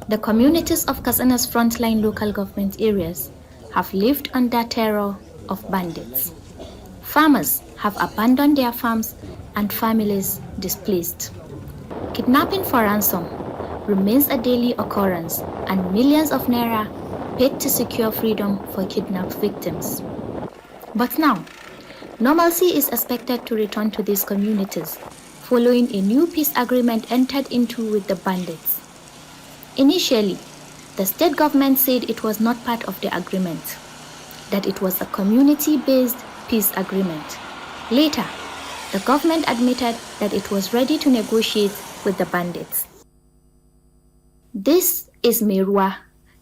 The communities of Katsina's frontline local government areas have lived under terror of bandits. Farmers have abandoned their farms and families displaced. Kidnapping for ransom remains a daily occurrence, and millions of naira paid to secure freedom for kidnapped victims. But now, normalcy is expected to return to these communities following a new peace agreement entered into with the bandits. Initially, the state government said it was not part of the agreement, that it was a community-based peace agreement. Later, the government admitted that it was ready to negotiate with the bandits. This is Merua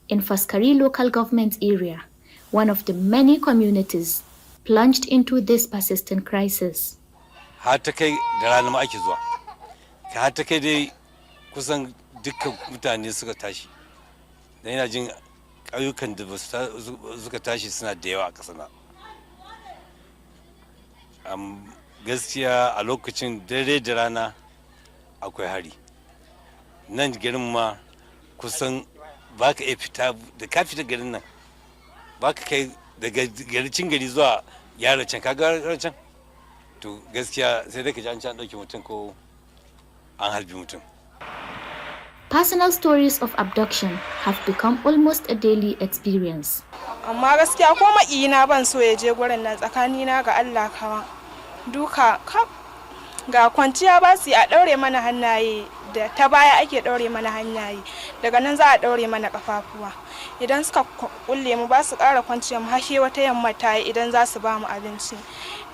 in Faskari local government area, one of the many communities plunged into this persistent crisis. Har ta kai da rana ma ake zuwa. Har ta kai dai kusan dukkan mutane suka tashi. Dan ina jin ƙauyukan da suka tashi suna da yawa a Katsina. Gaskiya a lokacin dare da rana akwai hari. Nan garin ma kusan ba ka iya fita da ka fita garin nan. Ba ka kai daga garicin gari zuwa yaro can ka ga can. To gaskiya sai dai ka ji an ɗauki mutum ko an harbi mutum. Personal stories of abduction have become almost a daily experience. Amma gaskiya ko ma'ina ban so ya je gurin nan tsakanina ga Allah kawa. Duka ga kwanciya ba su a daure mana hannaye da ta baya ake daure mana hannaye daga nan za a daure mana kafafuwa idan suka kulle mu ba su ƙara kwanciya mu hashe wata yamma tayi idan za su ba mu abinci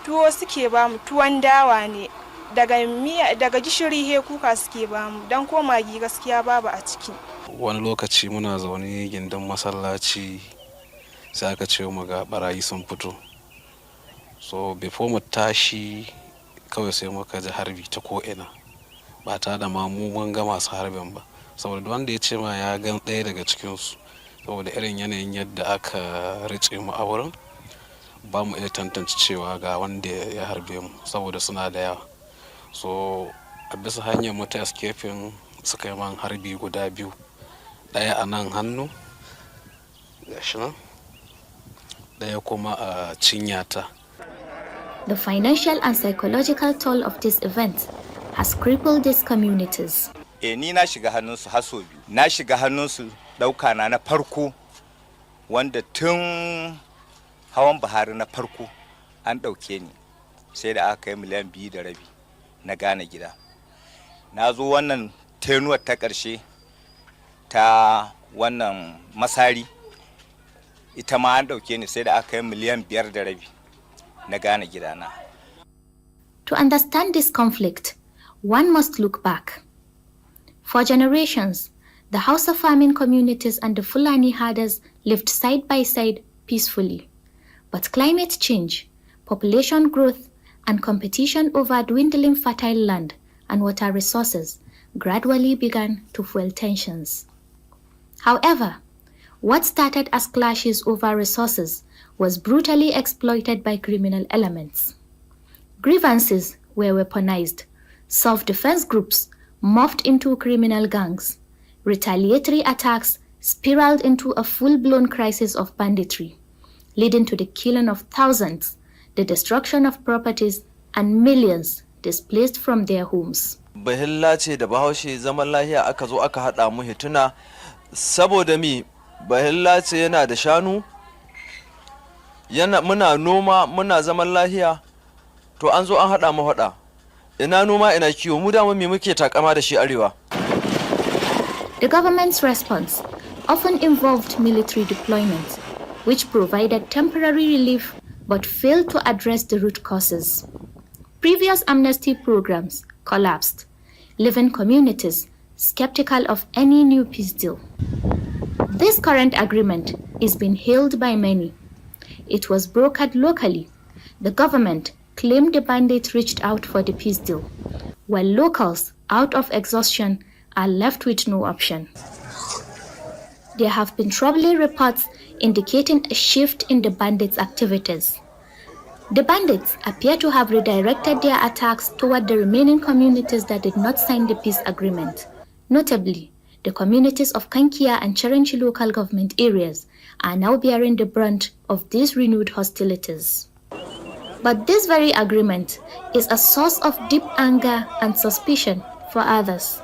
tuwo suke ba mu tuwon dawa ne daga gishiri he kuka suke ba mu dan ko magi gaskiya babu a ciki. Wani lokaci muna zaune gindin masallaci sai aka ce mu ga barayi sun fito. So before mu tashi kawai sai muka ji harbi ta ko'ina ba ta da ma mu mun ga masu harbin ba saboda wanda ya ce ma ya gan ɗaya daga cikinsu saboda irin yanayin yadda aka rice mu a wurin ba mu iya tantance cewa ga wanda ya harbe mu saboda suna da yawa. So a bisa hanyar mu ta escaping suka yi man harbi guda biyu, ɗaya a nan hannu gashi nan ɗaya kuma a cinyata. The financial and psychological toll of this event has crippled these communities. Ni na shiga hannunsu haso biyu. Na shiga hannunsu ɗauka na farko wanda tun hawan Buhari na farko an ɗauke ni sai da aka yi miliyan 2.5 na gane gida. Na zo wannan tenuwar ta ƙarshe ta wannan masari ita ma an ɗauke ni sai da aka yi miliyan 5.5 na gane gidana. To understand this conflict, one must look back. For generations, the Hausa farming communities and the Fulani herders lived side by side peacefully. But climate change, population growth, and competition over dwindling fertile land and water resources gradually began to fuel tensions. However, what started as clashes over resources was brutally exploited by criminal elements. Grievances were weaponized, self-defense groups morphed into criminal gangs, retaliatory attacks spiraled into a full-blown crisis of banditry, leading to the killing of thousands, the destruction of properties, and millions displaced from their homes. Bahilla ce da Bahaushe zaman lahiya aka zo aka hada mu hituna saboda mi bahilla ce yana da shanu muna noma muna zaman lahiya to an zo an hada mu hada ina noma ina kiwo mu da mu muke takama da shi arewa. The government's response often involved military deployment, which provided temporary relief but failed to address the root causes. Previous amnesty programs collapsed, leaving communities skeptical of any new peace deal. This current agreement is being hailed by many. It was brokered locally. The government claimed the bandits reached out for the peace deal, while locals, out of exhaustion, are left with no option. There have been troubling reports indicating a shift in the bandits' activities. The bandits appear to have redirected their attacks toward the remaining communities that did not sign the peace agreement. Notably, the communities of Kankia and Charanchi local government areas are now bearing the brunt of these renewed hostilities. But this very agreement is a source of deep anger and suspicion for others.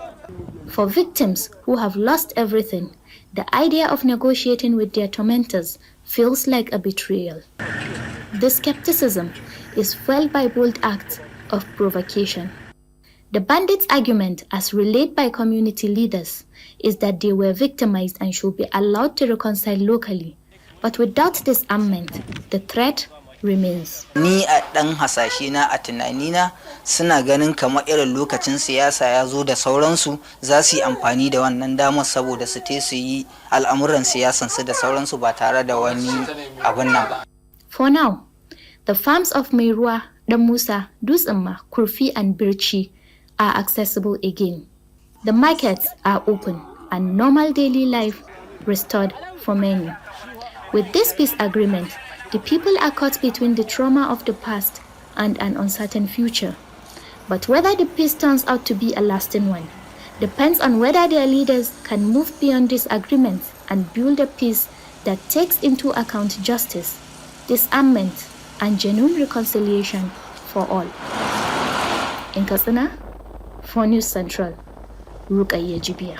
For victims who have lost everything, the idea of negotiating with their tormentors feels like a betrayal. This skepticism is fueled by bold acts of provocation. The bandits' argument, as relayed by community leaders, is that they were victimized and should be allowed to reconcile locally. But without disarmament, the threat remains. Ni a ɗan hasashe na a tunanina suna ganin kamar irin lokacin siyasa ya zo da sauransu za su yi amfani da wannan damar saboda su te su yi al'amuran siyasansu da sauransu ba tare da wani abin nan ba. For now, the farms of Meruwa, Damusa, Dutsenma, Kurfi and Birchi are accessible again. The markets are open and normal daily life restored for many. With this peace agreement, the people are caught between the trauma of the past and an uncertain future. But whether the peace turns out to be a lasting one depends on whether their leaders can move beyond disagreements and build a peace that takes into account justice, disarmament, and genuine reconciliation for all. In Katsina, for News Central, Rukayyah Jibia.